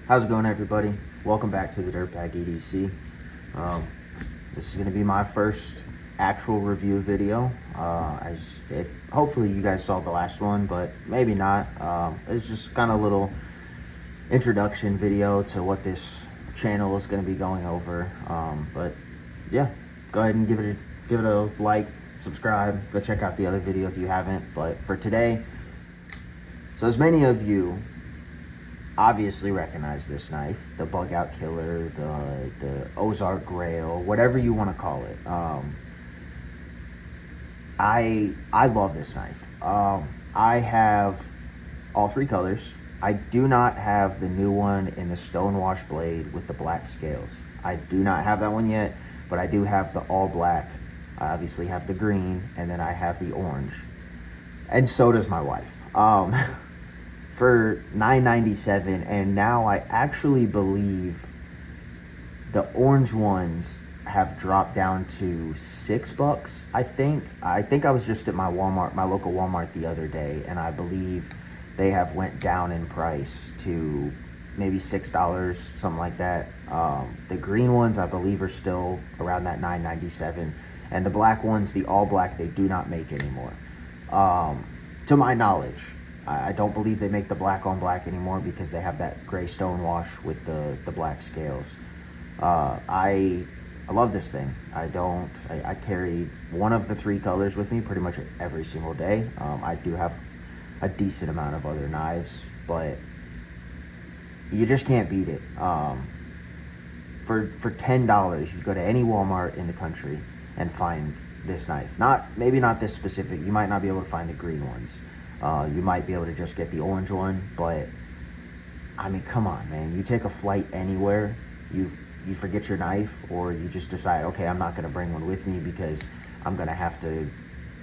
How's it going, everybody? Welcome back to the Dirtbag EDC. This is going to be my first actual review video. Hopefully you guys saw the last one, but maybe not. It's just kind of a little introduction video to what this channel is going to be going over. But yeah, go ahead and give it a like, subscribe, go check out the other video if you haven't. But for today, so as many of you obviously recognize this knife, the bug out killer, the Ozark Trail, whatever you want to call it. I love this knife. I have all three colors. I do not have the new one in the stonewash blade with the black scales. I do not have that one yet, but I do have the all black. I obviously have the green, and then I have the orange, and so does my wife. For $9.97, and now I actually believe the orange ones have dropped down to $6. I think I was just at my local Walmart the other day, and I believe they have went down in price to maybe $6, something like that. The green ones I believe are still around that $9.97, and the black ones, the all black, they do not make anymore, to my knowledge. I don't believe they make the black on black anymore because they have that gray stone wash with the black scales. I love this thing. I carry one of the three colors with me pretty much every single day. I do have a decent amount of other knives, but you just can't beat it. For $10, you go to any Walmart in the country and find this knife. Maybe not this specific. You might not be able to find the green ones. You might be able to just get the orange one, but I mean, come on, man. You take a flight anywhere, you forget your knife, or you just decide, okay, I'm not going to bring one with me because I'm going to have to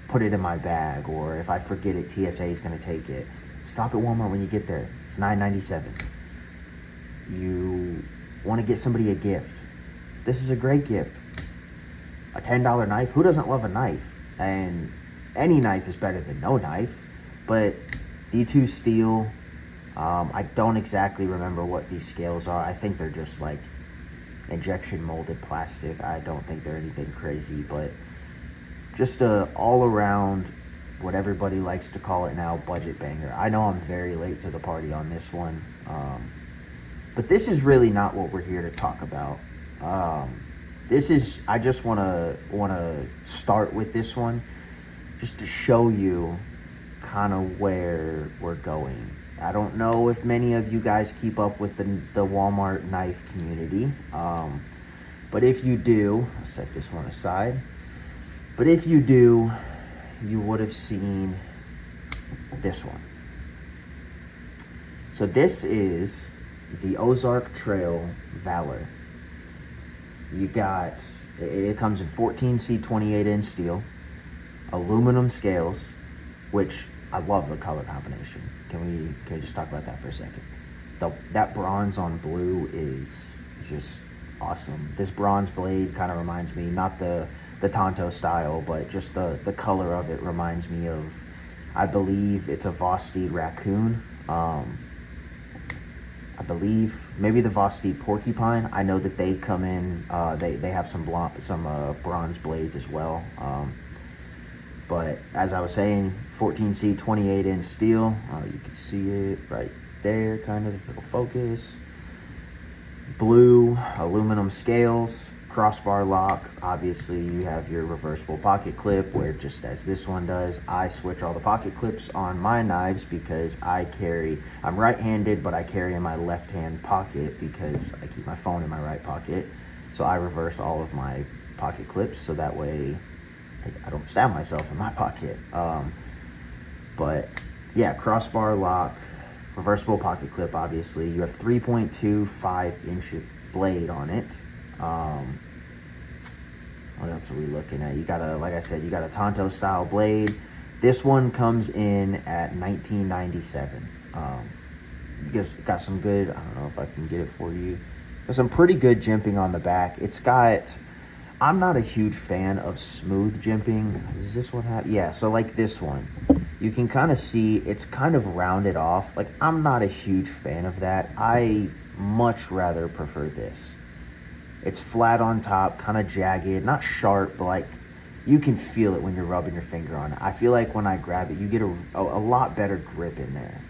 put it in my bag, or if I forget it, TSA is going to take it. Stop at Walmart when you get there. It's $9.97. You want to get somebody a gift. This is a great gift. A $10 knife. Who doesn't love a knife? And any knife is better than no knife. But D2 steel, I don't exactly remember what these scales are. I think they're just like injection molded plastic. I don't think they're anything crazy, but just a all around, what everybody likes to call it now, budget banger. I know I'm very late to the party on this one, but this is really not what we're here to talk about. I just want to start with this one just to show you kind of where we're going. I don't know if many of you guys keep up with the Walmart knife community, but if you do, I'll set this one aside, but if you do, you would have seen this one. So this is the Ozark Trail Valor. It comes in 14C 28-inch steel, aluminum scales, which I love the color combination. Can we just talk about that for a second? That bronze on blue is just awesome. This bronze blade kind of reminds me, not the Tonto style, but just the color of it reminds me of, I believe it's a Vosteed raccoon. I believe maybe the Vosteed porcupine. I know that they come in, they have some bronze blades as well. But as I was saying, 14C 28-inch steel. You can see it right there, kind of, if it'll focus. Blue aluminum scales, crossbar lock. Obviously, you have your reversible pocket clip, where just as this one does, I switch all the pocket clips on my knives because I'm right-handed, but I carry in my left-hand pocket because I keep my phone in my right pocket. So I reverse all of my pocket clips so that way I don't stab myself in my pocket. But yeah, crossbar lock, reversible pocket clip, obviously. You have 3.25-inch blade on it. What else are we looking at? Like I said, you got a Tonto style blade. This one comes in at $19.97. You guys got some good, I don't know if I can get it for you. Got some pretty good jimping on the back. I'm not a huge fan of smooth jimping. Does this one have? Yeah, so like this one, you can kind of see it's kind of rounded off. Like, I'm not a huge fan of that. I much rather prefer this. It's flat on top, kind of jagged, not sharp, but like you can feel it when you're rubbing your finger on it. I feel like when I grab it, you get a lot better grip in there.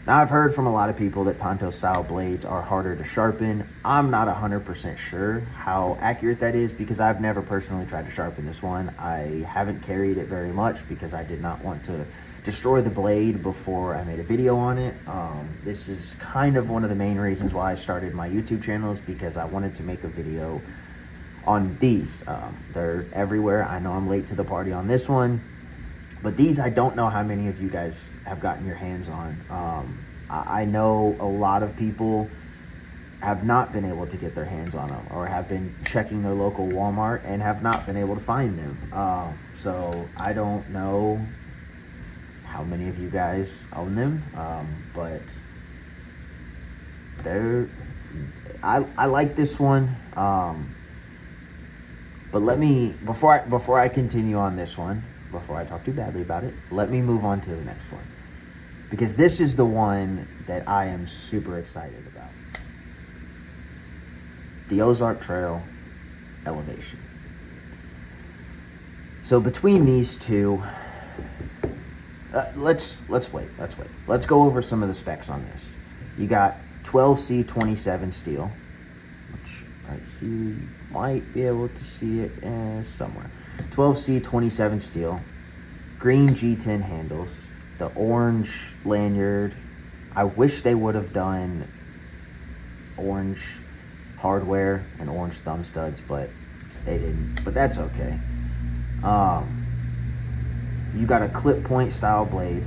Now, I've heard from a lot of people that Tonto style blades are harder to sharpen. I'm not 100% sure how accurate that is because I've never personally tried to sharpen this one. I haven't carried it very much because I did not want to destroy the blade before I made a video on it. This is kind of one of the main reasons why I started my YouTube channel, is because I wanted to make a video on these. They're everywhere. I know I'm late to the party on this one, but these, I don't know how many of you guys have gotten your hands on. I know a lot of people have not been able to get their hands on them, or have been checking their local Walmart and have not been able to find them. So I don't know how many of you guys own them, but I like this one. But let me, before I continue on this one, before I talk too badly about it, let me move on to the next one, because this is the one that I am super excited about. The Ozark Trail Elevation. So between these two, let's wait. Let's go over some of the specs on this. You got 12C27 steel, which right here you might be able to see it somewhere. 12C27 steel, green G10 handles, the orange lanyard. I wish they would have done orange hardware and orange thumb studs, but they didn't. But that's okay. You got a clip point style blade,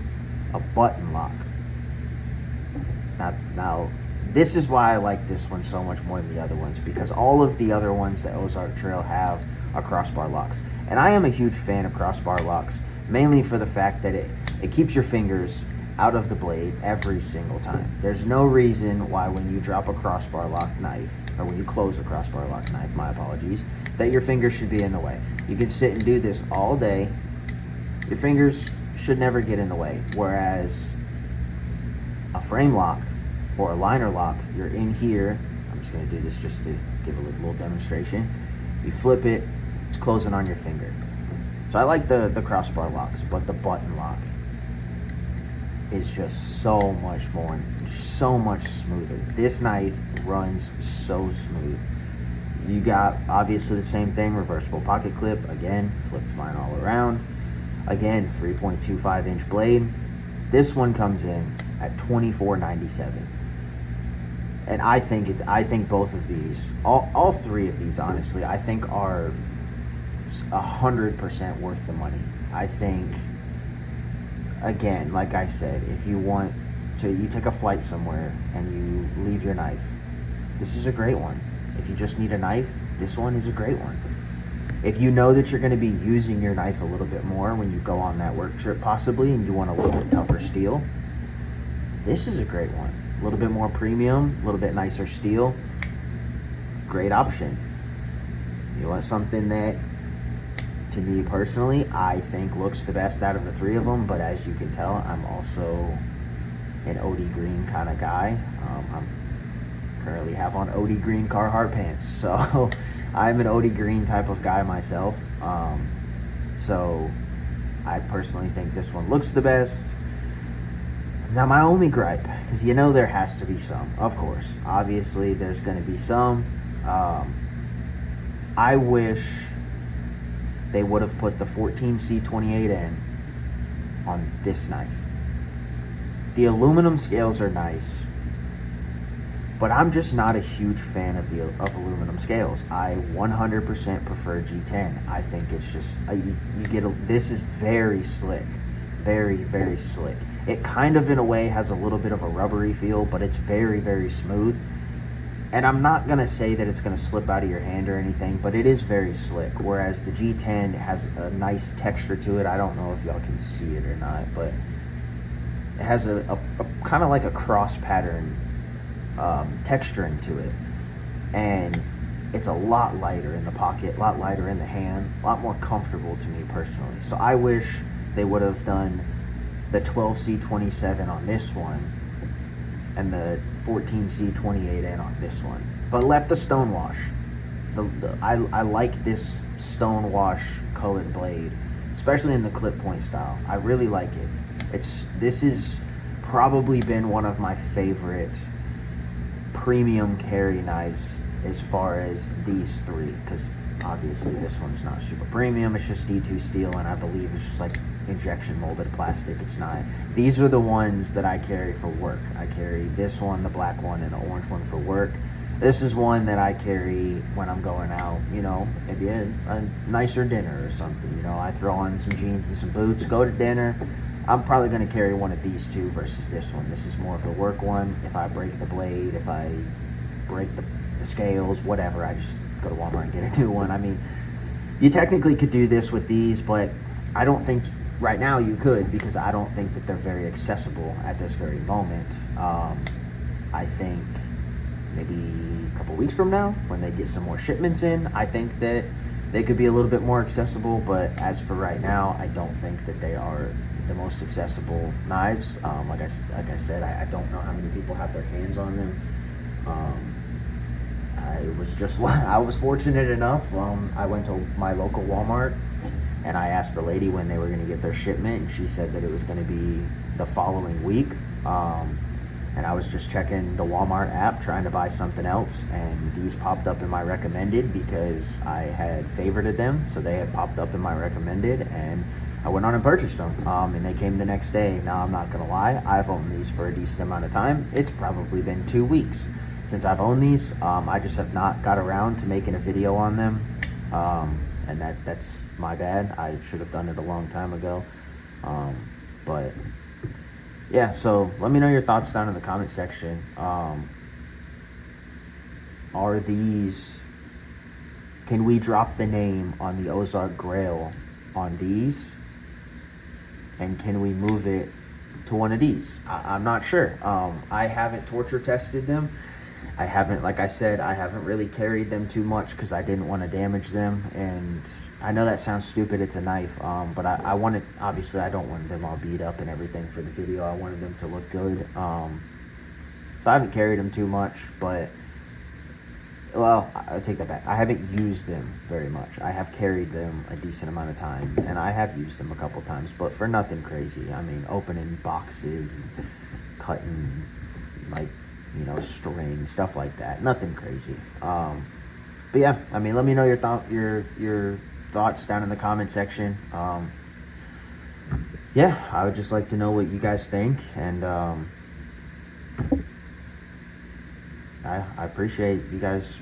a button lock. Now, this is why I like this one so much more than the other ones, because all of the other ones that Ozark Trail have are crossbar locks. And I am a huge fan of crossbar locks, mainly for the fact that it keeps your fingers out of the blade every single time. There's no reason why when you drop a crossbar lock knife, or when you close a crossbar lock knife, my apologies, that your fingers should be in the way. You can sit and do this all day. Your fingers should never get in the way. Whereas a frame lock or a liner lock, you're in here. I'm just gonna do this just to give a little demonstration. You flip it, it's closing on your finger. So I like the crossbar locks, but the button lock is just so much more, so much smoother. This knife runs so smooth. You got obviously the same thing, reversible pocket clip. Again, flipped mine all around. Again, 3.25 inch blade. This one comes in at $24.97. And I think both of these, all three of these, honestly, I think are 100% worth the money. I think, again, like I said, if you want to, you take a flight somewhere and you leave your knife, this is a great one. If you just need a knife, this one is a great one. If you know that you're going to be using your knife a little bit more when you go on that work trip possibly, and you want a little bit tougher steel, this is a great one. A little bit more premium, a little bit nicer steel, great option. You want something that, to me personally, I think looks the best out of the three of them, but as you can tell, I'm also an OD green kind of guy. I'm currently have on OD green Carhartt pants, so I'm an OD green type of guy myself. So I personally think this one looks the best. Now, my only gripe, because you know there has to be some, of course, obviously there's going to be some. I wish they would have put the 14C28N on this knife. The aluminum scales are nice, but I'm just not a huge fan of aluminum scales. I 100% prefer G10. I think it's just, this is very slick, very, very slick. It kind of, in a way, has a little bit of a rubbery feel, but it's very, very smooth. And I'm not going to say that it's going to slip out of your hand or anything, but it is very slick, whereas the G10 has a nice texture to it. I don't know if y'all can see it or not, but it has a kind of like a cross pattern texturing to it. And it's a lot lighter in the pocket, a lot lighter in the hand, a lot more comfortable to me personally. So I wish they would have done the 12C27 on this one and the 14C28N on this one, but left a stone wash. I like this stone wash colored blade, especially in the clip point style. I really like it. This has probably been one of my favorite premium carry knives as far as these three, because obviously this one's not super premium. It's just D2 steel, and I believe it's just like injection molded plastic. It's not. These are the ones that I carry for work. I carry this one, the black one, and the orange one for work. This is one that I carry when I'm going out, you know, maybe a nicer dinner or something. You know, I throw on some jeans and some boots, go to dinner. I'm probably going to carry one of these two versus this one. This is more of the work one. If I break the blade, if I break the scales, whatever, I just go to Walmart and get a new one. I mean, you technically could do this with these, but I don't think right now you could, because I don't think that they're very accessible at this very moment. I think maybe a couple weeks from now, when they get some more shipments in, I think that they could be a little bit more accessible. But as for right now, I don't think that they are the most accessible knives. Like I said, I don't know how many people have their hands on them. I was fortunate enough. I went to my local Walmart and I asked the lady when they were going to get their shipment, and she said that it was going to be the following week. And I was just checking the Walmart app trying to buy something else, and these popped up in my recommended because I had favorited them, so they had popped up in my recommended, and I went on and purchased them. And they came the next day. Now, I'm not gonna lie, I've owned these for a decent amount of time. It's probably been 2 weeks since I've owned these. I just have not got around to making a video on them, and that's my bad. I should have done it a long time ago. But yeah, so let me know your thoughts down in the comment section. Are these, can we drop the name on the Ozark Trail on these? And can we move it to one of these? I'm not sure. I haven't torture tested them. I haven't, like I said, I haven't really carried them too much because I didn't want to damage them. And I know that sounds stupid, it's a knife, but I wanted, obviously I don't want them all beat up and everything for the video. I wanted them to look good. So I haven't carried them too much, but, well, I take that back. I haven't used them very much. I have carried them a decent amount of time, and I have used them a couple times, but for nothing crazy. I mean, opening boxes, and cutting, like, you know, string, stuff like that. Nothing crazy. But yeah, I mean, let me know your thoughts down in the comment section. Yeah, I would just like to know what you guys think, and I appreciate you guys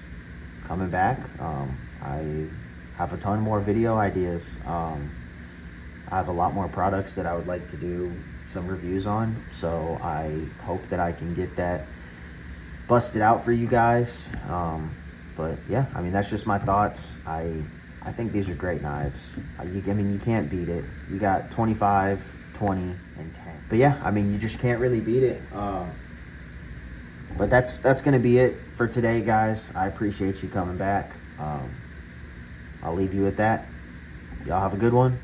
coming back. I have a ton more video ideas. I have a lot more products that I would like to do some reviews on, so I hope that I can get that busted out for you guys. But yeah, I mean, that's just my thoughts. I think these are great knives. I mean, you can't beat it. You got 25, 20, and 10. But yeah, I mean, you just can't really beat it. But that's gonna be it for today, guys. I appreciate you coming back. I'll leave you with that. Y'all have a good one.